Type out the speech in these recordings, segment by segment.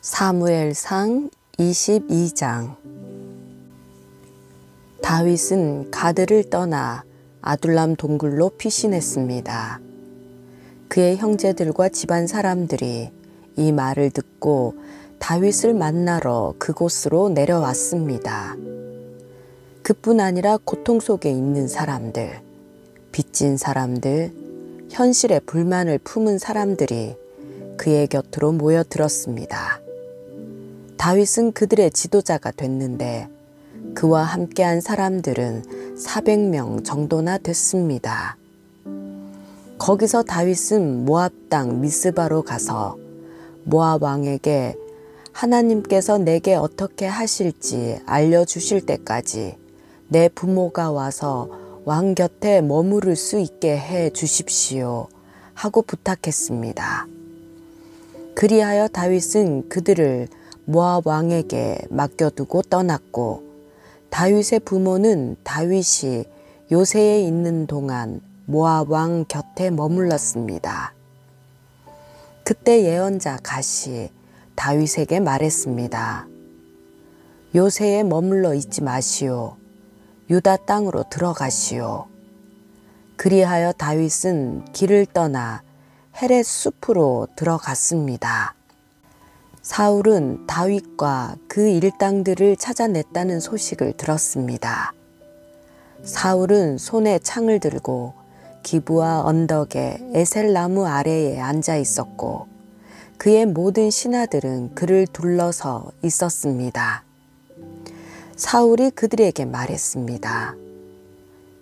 사무엘상 22장. 다윗은 가드를 떠나 아둘람 동굴로 피신했습니다. 그의 형제들과 집안 사람들이 이 말을 듣고 다윗을 만나러 그곳으로 내려왔습니다. 그뿐 아니라 고통 속에 있는 사람들, 빚진 사람들, 현실에 불만을 품은 사람들이 그의 곁으로 모여들었습니다. 다윗은 그들의 지도자가 됐는데 그와 함께한 사람들은 400명 정도나 됐습니다. 거기서 다윗은 모압 땅 미스바로 가서 모압 왕에게 하나님께서 내게 어떻게 하실지 알려주실 때까지 내 부모가 와서 왕 곁에 머무를 수 있게 해 주십시오 하고 부탁했습니다. 그리하여 다윗은 그들을 모압 왕에게 맡겨두고 떠났고, 다윗의 부모는 다윗이 요새에 있는 동안 모압 왕 곁에 머물렀습니다. 그때 예언자 갓이 다윗에게 말했습니다. 요새에 머물러 있지 마시오. 유다 땅으로 들어가시오. 그리하여 다윗은 길을 떠나 헤렛 숲으로 들어갔습니다. 사울은 다윗과 그 일당들을 찾아냈다는 소식을 들었습니다. 사울은 손에 창을 들고 기브아 언덕에 에셀나무 아래에 앉아 있었고, 그의 모든 신하들은 그를 둘러서 있었습니다. 사울이 그들에게 말했습니다.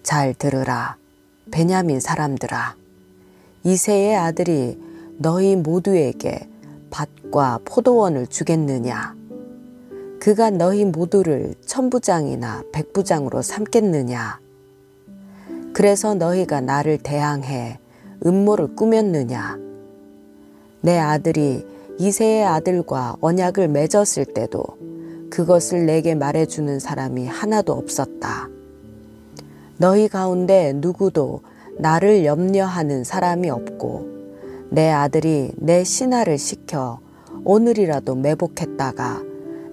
잘 들으라, 베냐민 사람들아. 이새의 아들이 너희 모두에게 밭과 포도원을 주겠느냐? 그가 너희 모두를 천부장이나 백부장으로 삼겠느냐? 그래서 너희가 나를 대항해 음모를 꾸몄느냐? 내 아들이 이새의 아들과 언약을 맺었을 때도 그것을 내게 말해주는 사람이 하나도 없었다. 너희 가운데 누구도 나를 염려하는 사람이 없고, 내 아들이 내 신하를 시켜 오늘이라도 매복했다가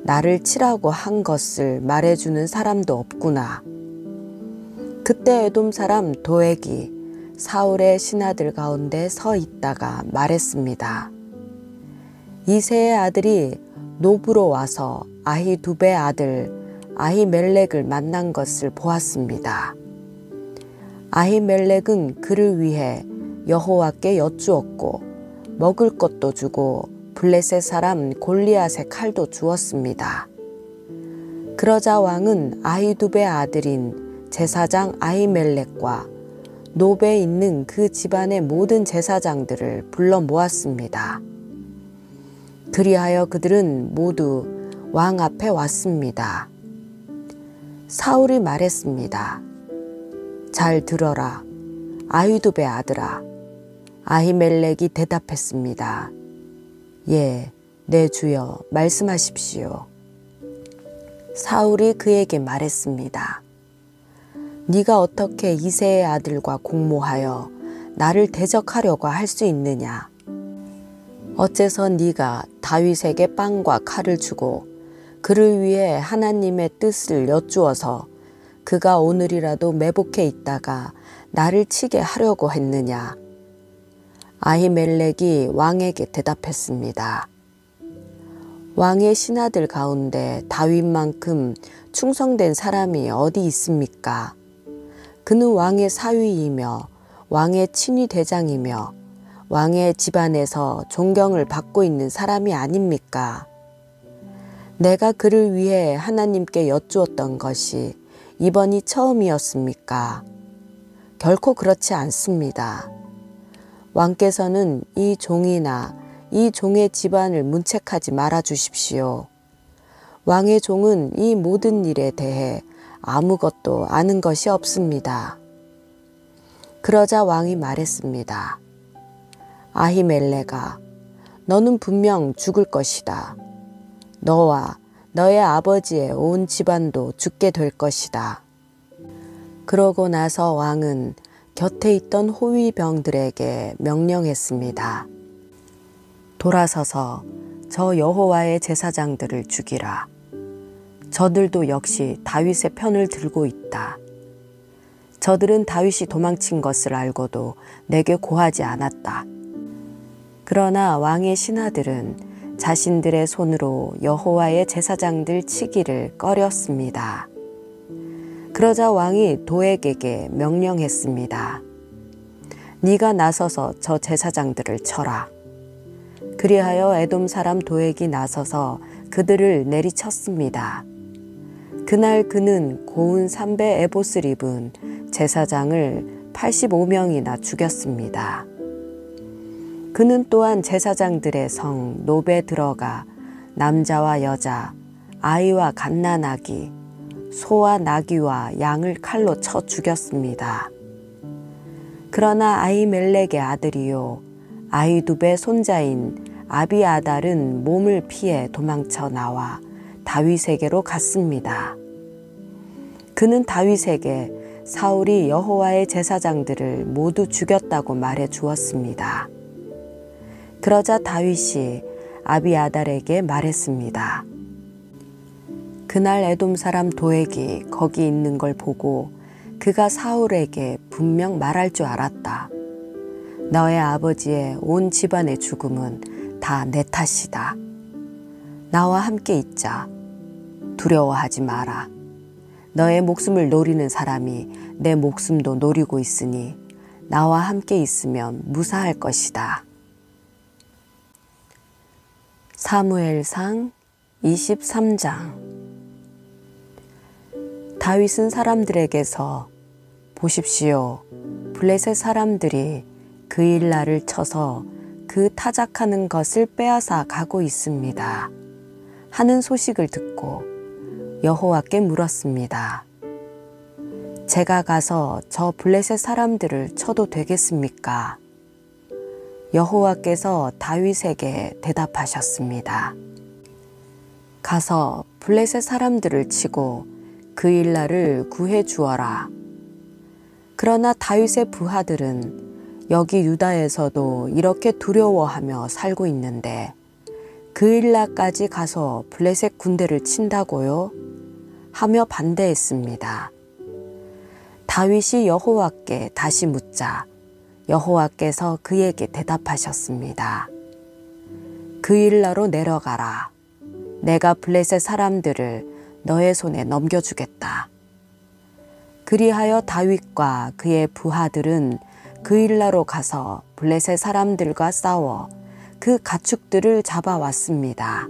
나를 치라고 한 것을 말해주는 사람도 없구나. 그때 에돔 사람 도액이 사울의 신하들 가운데 서 있다가 말했습니다. 이새의 아들이 노브로 와서 아히두베 아들 아히멜렉을 만난 것을 보았습니다. 아히멜렉은 그를 위해 여호와께 여쭈었고 먹을 것도 주고 블레셋 사람 골리앗의 칼도 주었습니다. 그러자 왕은 아히두베 아들인 제사장 아히멜렉과 노베에 있는 그 집안의 모든 제사장들을 불러 모았습니다. 그리하여 그들은 모두 왕 앞에 왔습니다. 사울이 말했습니다. 잘 들어라, 아히두베 아들아. 아히멜렉이 대답했습니다. 예, 내 주여, 말씀하십시오. 사울이 그에게 말했습니다. 네가 어떻게 이새의 아들과 공모하여 나를 대적하려고 할 수 있느냐? 어째서 네가 다윗에게 빵과 칼을 주고 그를 위해 하나님의 뜻을 여쭈어서 그가 오늘이라도 매복해 있다가 나를 치게 하려고 했느냐? 아히멜렉이 왕에게 대답했습니다. 왕의 신하들 가운데 다윗만큼 충성된 사람이 어디 있습니까? 그는 왕의 사위이며 왕의 친위 대장이며 왕의 집안에서 존경을 받고 있는 사람이 아닙니까? 내가 그를 위해 하나님께 여쭈었던 것이 이번이 처음이었습니까? 결코 그렇지 않습니다. 왕께서는 이 종이나 이 종의 집안을 문책하지 말아 주십시오. 왕의 종은 이 모든 일에 대해 아무것도 아는 것이 없습니다. 그러자 왕이 말했습니다. 아히멜렉아, 너는 분명 죽을 것이다. 너와 너의 아버지의 온 집안도 죽게 될 것이다. 그러고 나서 왕은 곁에 있던 호위병들에게 명령했습니다. 돌아서서 저 여호와의 제사장들을 죽이라. 저들도 역시 다윗의 편을 들고 있다. 저들은 다윗이 도망친 것을 알고도 내게 고하지 않았다. 그러나 왕의 신하들은 자신들의 손으로 여호와의 제사장들 치기를 꺼렸습니다. 그러자 왕이 도액에게 명령했습니다. 네가 나서서 저 제사장들을 쳐라. 그리하여 에돔 사람 도액이 나서서 그들을 내리쳤습니다. 그날 그는 고운 삼배 에봇을 입은 제사장을 85명이나 죽였습니다. 그는 또한 제사장들의 성 노베에 들어가 남자와 여자, 아이와 갓난아기, 소와 나귀와 양을 칼로 쳐 죽였습니다. 그러나 아히멜렉의 아들이요 아히두베 손자인 아비아달은 몸을 피해 도망쳐 나와 다윗에게로 갔습니다. 그는 다윗에게 사울이 여호와의 제사장들을 모두 죽였다고 말해 주었습니다. 그러자 다윗이 아비아달에게 말했습니다. 그날 에돔 사람 도액이 거기 있는 걸 보고 그가 사울에게 분명 말할 줄 알았다. 너의 아버지의 온 집안의 죽음은 다 내 탓이다. 나와 함께 있자. 두려워하지 마라. 너의 목숨을 노리는 사람이 내 목숨도 노리고 있으니 나와 함께 있으면 무사할 것이다. 사무엘상 23장. 다윗은 사람들에게서 보십시오. 블레셋 사람들이 그일라를 쳐서 그 타작하는 것을 빼앗아 가고 있습니다. 하는 소식을 듣고 여호와께 물었습니다. 제가 가서 저 블레셋 사람들을 쳐도 되겠습니까? 여호와께서 다윗에게 대답하셨습니다. 가서 블레셋 사람들을 치고 그일라를 구해 주어라. 그러나 다윗의 부하들은 여기 유다에서도 이렇게 두려워하며 살고 있는데 그일라까지 가서 블레셋 군대를 친다고요? 하며 반대했습니다. 다윗이 여호와께 다시 묻자 여호와께서 그에게 대답하셨습니다. 그일라로 내려가라. 내가 블레셋 사람들을 너의 손에 넘겨주겠다. 그리하여 다윗과 그의 부하들은 그일라로 가서 블레셋 사람들과 싸워 그 가축들을 잡아왔습니다.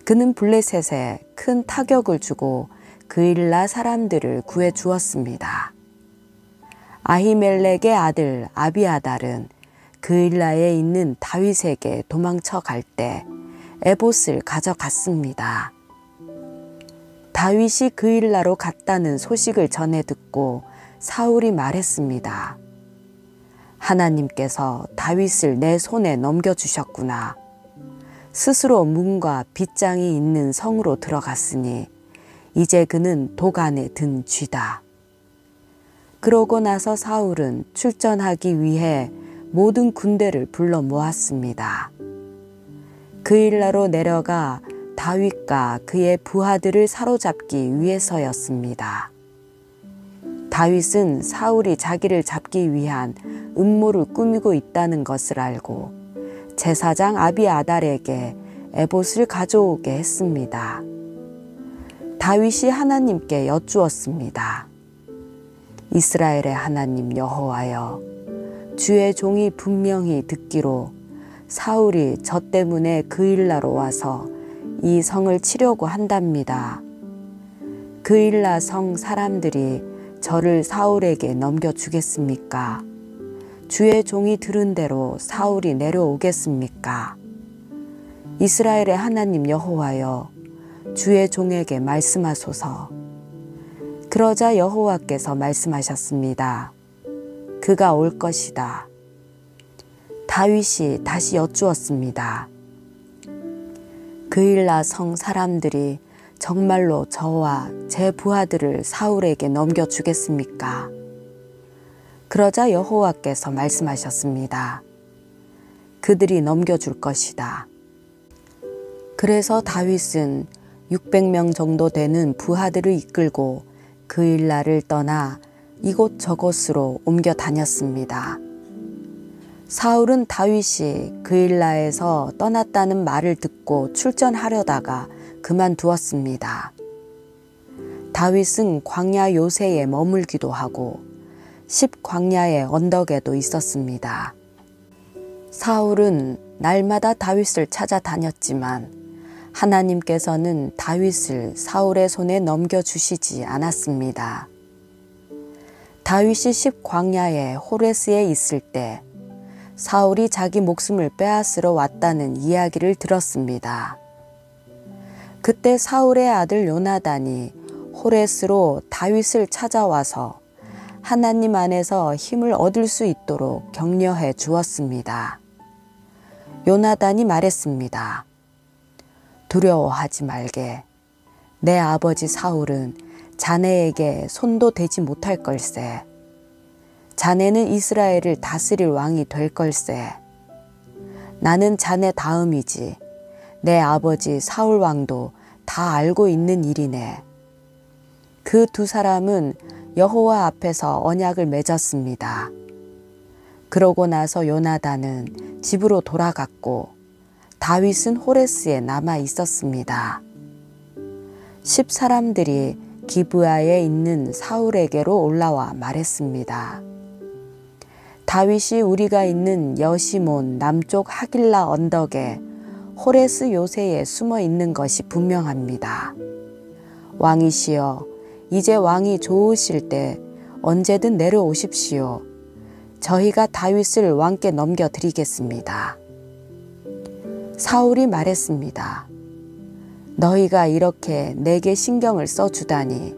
그는 블레셋에 큰 타격을 주고 그일라 사람들을 구해 주었습니다. 아히멜렉의 아들 아비아달은 그일라에 있는 다윗에게 도망쳐 갈 때 에봇을 가져갔습니다. 다윗이 그일라로 갔다는 소식을 전해 듣고 사울이 말했습니다. 하나님께서 다윗을 내 손에 넘겨주셨구나. 스스로 문과 빗장이 있는 성으로 들어갔으니 이제 그는 도간에 든 쥐다. 그러고 나서 사울은 출전하기 위해 모든 군대를 불러 모았습니다. 그일라로 내려가 다윗과 그의 부하들을 사로잡기 위해서였습니다. 다윗은 사울이 자기를 잡기 위한 음모를 꾸미고 있다는 것을 알고 제사장 아비아달에게 에봇을 가져오게 했습니다. 다윗이 하나님께 여쭈었습니다. 이스라엘의 하나님 여호와여, 주의 종이 분명히 듣기로 사울이 저 때문에 그일라로 와서 이 성을 치려고 한답니다. 그일라 성 사람들이 저를 사울에게 넘겨주겠습니까? 주의 종이 들은 대로 사울이 내려오겠습니까? 이스라엘의 하나님 여호와여, 주의 종에게 말씀하소서. 그러자 여호와께서 말씀하셨습니다. 그가 올 것이다. 다윗이 다시 여쭈었습니다. 그일라 성 사람들이 정말로 저와 제 부하들을 사울에게 넘겨주겠습니까? 그러자 여호와께서 말씀하셨습니다. 그들이 넘겨줄 것이다. 그래서 다윗은 600명 정도 되는 부하들을 이끌고 그일라를 떠나 이곳저곳으로 옮겨 다녔습니다. 사울은 다윗이 그일라에서 떠났다는 말을 듣고 출전하려다가 그만두었습니다. 다윗은 광야 요새에 머물기도 하고 십광야의 언덕에도 있었습니다. 사울은 날마다 다윗을 찾아다녔지만 하나님께서는 다윗을 사울의 손에 넘겨주시지 않았습니다. 다윗이 십광야의 호레스에 있을 때 사울이 자기 목숨을 빼앗으러 왔다는 이야기를 들었습니다. 그때 사울의 아들 요나단이 호레스로 다윗을 찾아와서 하나님 안에서 힘을 얻을 수 있도록 격려해 주었습니다. 요나단이 말했습니다. 두려워하지 말게. 내 아버지 사울은 자네에게 손도 대지 못할 걸세. 자네는 이스라엘을 다스릴 왕이 될 걸세. 나는 자네 다음이지. 내 아버지 사울 왕도 다 알고 있는 일이네. 그 두 사람은 여호와 앞에서 언약을 맺었습니다. 그러고 나서 요나단은 집으로 돌아갔고 다윗은 호레스에 남아 있었습니다. 10사람들이 기브아에 있는 사울에게로 올라와 말했습니다. 다윗이 우리가 있는 여시몬 남쪽 하길라 언덕에 호레스 요새에 숨어 있는 것이 분명합니다. 왕이시여, 이제 왕이 좋으실 때 언제든 내려오십시오. 저희가 다윗을 왕께 넘겨드리겠습니다. 사울이 말했습니다. 너희가 이렇게 내게 신경을 써주다니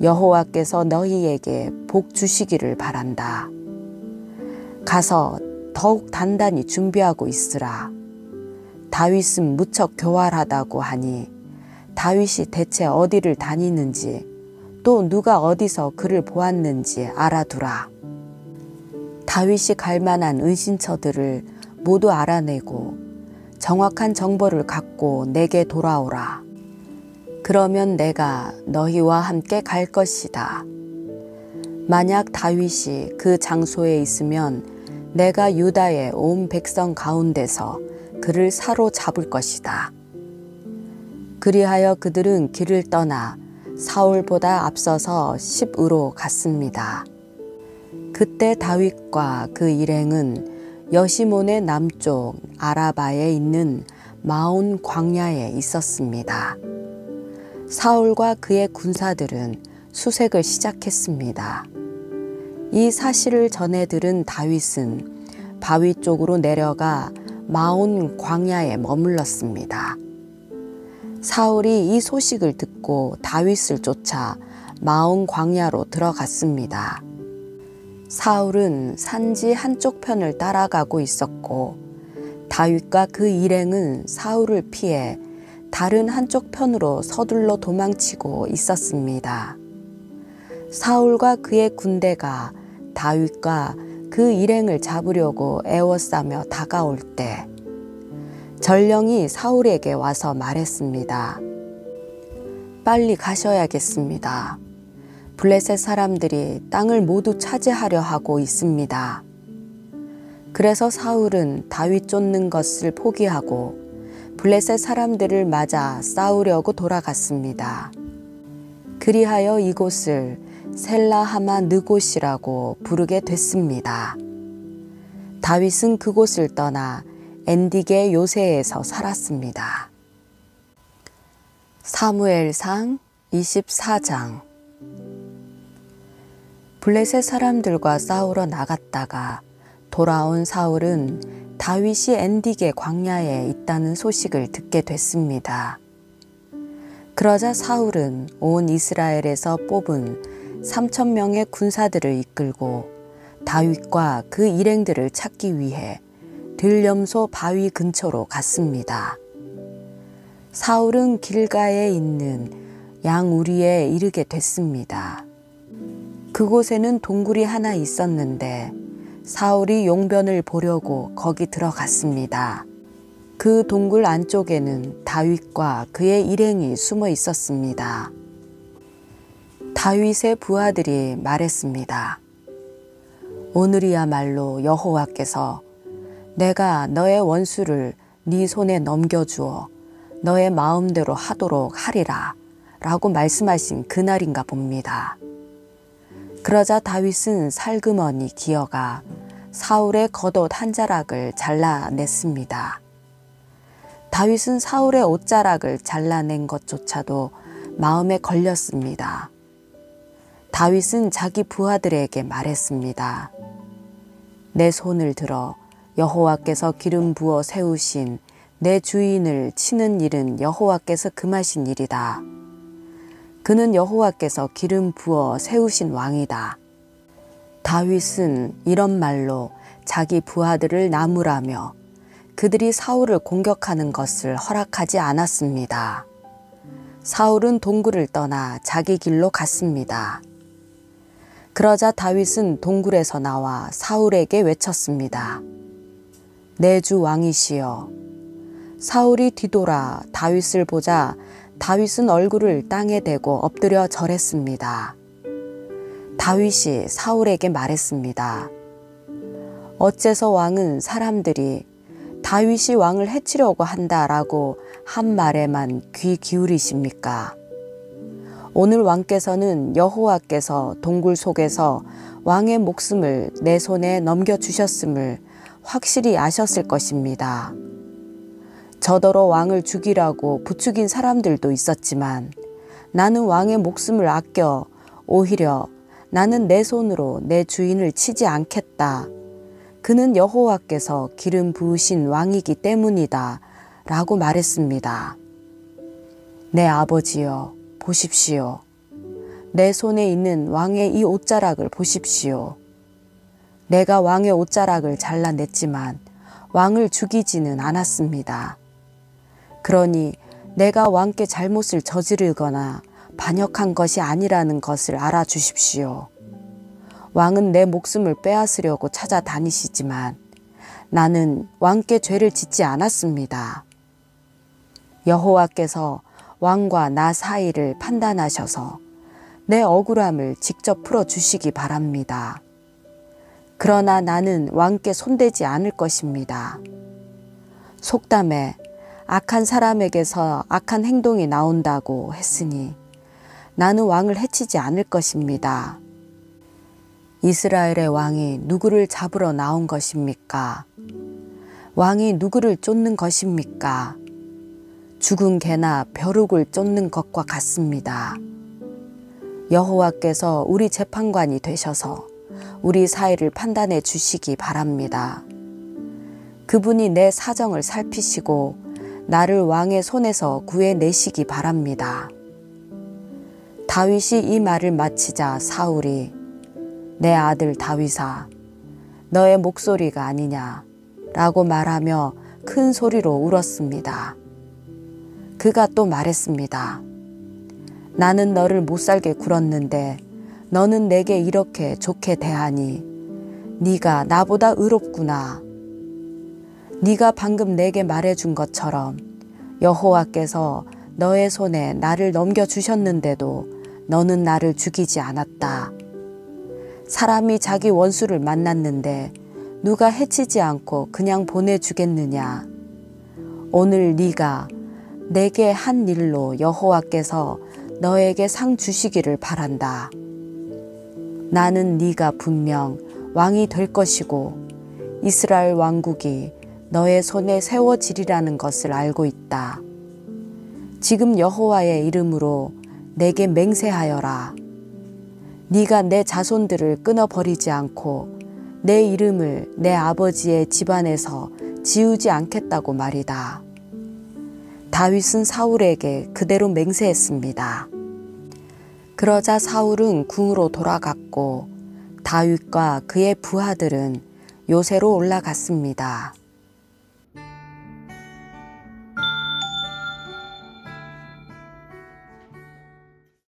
여호와께서 너희에게 복 주시기를 바란다. 가서 더욱 단단히 준비하고 있으라. 다윗은 무척 교활하다고 하니 다윗이 대체 어디를 다니는지 또 누가 어디서 그를 보았는지 알아두라. 다윗이 갈 만한 은신처들을 모두 알아내고 정확한 정보를 갖고 내게 돌아오라. 그러면 내가 너희와 함께 갈 것이다. 만약 다윗이 그 장소에 있으면 내가 유다의 온 백성 가운데서 그를 사로잡을 것이다. 그리하여 그들은 길을 떠나 사울보다 앞서서 십으로 갔습니다. 그때 다윗과 그 일행은 여시몬의 남쪽 아라바에 있는 마온 광야에 있었습니다. 사울과 그의 군사들은 수색을 시작했습니다. 이 사실을 전해 들은 다윗은 바위 쪽으로 내려가 마온 광야에 머물렀습니다. 사울이 이 소식을 듣고 다윗을 쫓아 마온 광야로 들어갔습니다. 사울은 산지 한쪽 편을 따라가고 있었고 다윗과 그 일행은 사울을 피해 다른 한쪽 편으로 서둘러 도망치고 있었습니다. 사울과 그의 군대가 다윗과 그 일행을 잡으려고 애워싸며 다가올 때 전령이 사울에게 와서 말했습니다. 빨리 가셔야겠습니다. 블레셋 사람들이 땅을 모두 차지하려 하고 있습니다. 그래서 사울은 다윗 쫓는 것을 포기하고 블레셋 사람들을 맞아 싸우려고 돌아갔습니다. 그리하여 이곳을 셀라하마 느곳이라고 부르게 됐습니다. 다윗은 그곳을 떠나 엔디게 요새에서 살았습니다. 사무엘상 24장. 블레셋 사람들과 싸우러 나갔다가 돌아온 사울은 다윗이 엔디게 광야에 있다는 소식을 듣게 됐습니다. 그러자 사울은 온 이스라엘에서 뽑은 3,000명의 군사들을 이끌고 다윗과 그 일행들을 찾기 위해 들염소 바위 근처로 갔습니다. 사울은 길가에 있는 양우리에 이르게 됐습니다. 그곳에는 동굴이 하나 있었는데 사울이 용변을 보려고 거기 들어갔습니다. 그 동굴 안쪽에는 다윗과 그의 일행이 숨어 있었습니다. 다윗의 부하들이 말했습니다. 오늘이야말로 여호와께서 내가 너의 원수를 네 손에 넘겨주어 너의 마음대로 하도록 하리라 라고 말씀하신 그날인가 봅니다. 그러자 다윗은 살그머니 기어가 사울의 겉옷 한 자락을 잘라냈습니다. 다윗은 사울의 옷자락을 잘라낸 것조차도 마음에 걸렸습니다. 다윗은 자기 부하들에게 말했습니다. 내 손을 들어 여호와께서 기름 부어 세우신 내 주인을 치는 일은 여호와께서 금하신 일이다. 그는 여호와께서 기름 부어 세우신 왕이다. 다윗은 이런 말로 자기 부하들을 나무라며 그들이 사울을 공격하는 것을 허락하지 않았습니다. 사울은 동굴을 떠나 자기 길로 갔습니다. 그러자 다윗은 동굴에서 나와 사울에게 외쳤습니다. 내 주 왕이시여. 사울이 뒤돌아 다윗을 보자 다윗은 얼굴을 땅에 대고 엎드려 절했습니다. 다윗이 사울에게 말했습니다. 어째서 왕은 사람들이 다윗이 왕을 해치려고 한다라고 한 말에만 귀 기울이십니까? 오늘 왕께서는 여호와께서 동굴 속에서 왕의 목숨을 내 손에 넘겨주셨음을 확실히 아셨을 것입니다. 저더러 왕을 죽이라고 부추긴 사람들도 있었지만 나는 왕의 목숨을 아껴 오히려 나는 내 손으로 내 주인을 치지 않겠다. 그는 여호와께서 기름 부으신 왕이기 때문이다 라고 말했습니다. 내 아버지여 보십시오. 내 손에 있는 왕의 이 옷자락을 보십시오. 내가 왕의 옷자락을 잘라냈지만 왕을 죽이지는 않았습니다. 그러니 내가 왕께 잘못을 저지르거나 반역한 것이 아니라는 것을 알아주십시오. 왕은 내 목숨을 빼앗으려고 찾아다니시지만 나는 왕께 죄를 짓지 않았습니다. 여호와께서 왕과 나 사이를 판단하셔서 내 억울함을 직접 풀어주시기 바랍니다. 그러나 나는 왕께 손대지 않을 것입니다. 속담에 악한 사람에게서 악한 행동이 나온다고 했으니 나는 왕을 해치지 않을 것입니다. 이스라엘의 왕이 누구를 잡으러 나온 것입니까? 왕이 누구를 쫓는 것입니까? 죽은 개나 벼룩을 쫓는 것과 같습니다. 여호와께서 우리 재판관이 되셔서 우리 사이를 판단해 주시기 바랍니다. 그분이 내 사정을 살피시고 나를 왕의 손에서 구해내시기 바랍니다. 다윗이 이 말을 마치자 사울이 내 아들 다윗아 너의 목소리가 아니냐 라고 말하며 큰 소리로 울었습니다. 그가 또 말했습니다. 나는 너를 못살게 굴었는데 너는 내게 이렇게 좋게 대하니 네가 나보다 의롭구나. 네가 방금 내게 말해준 것처럼 여호와께서 너의 손에 나를 넘겨주셨는데도 너는 나를 죽이지 않았다. 사람이 자기 원수를 만났는데 누가 해치지 않고 그냥 보내주겠느냐. 오늘 네가 내게 한 일로 여호와께서 너에게 상 주시기를 바란다. 나는 네가 분명 왕이 될 것이고 이스라엘 왕국이 너의 손에 세워지리라는 것을 알고 있다. 지금 여호와의 이름으로 내게 맹세하여라. 네가 내 자손들을 끊어버리지 않고 내 이름을 내 아버지의 집안에서 지우지 않겠다고 말이다. 다윗은 사울에게 그대로 맹세했습니다. 그러자 사울은 궁으로 돌아갔고 다윗과 그의 부하들은 요새로 올라갔습니다.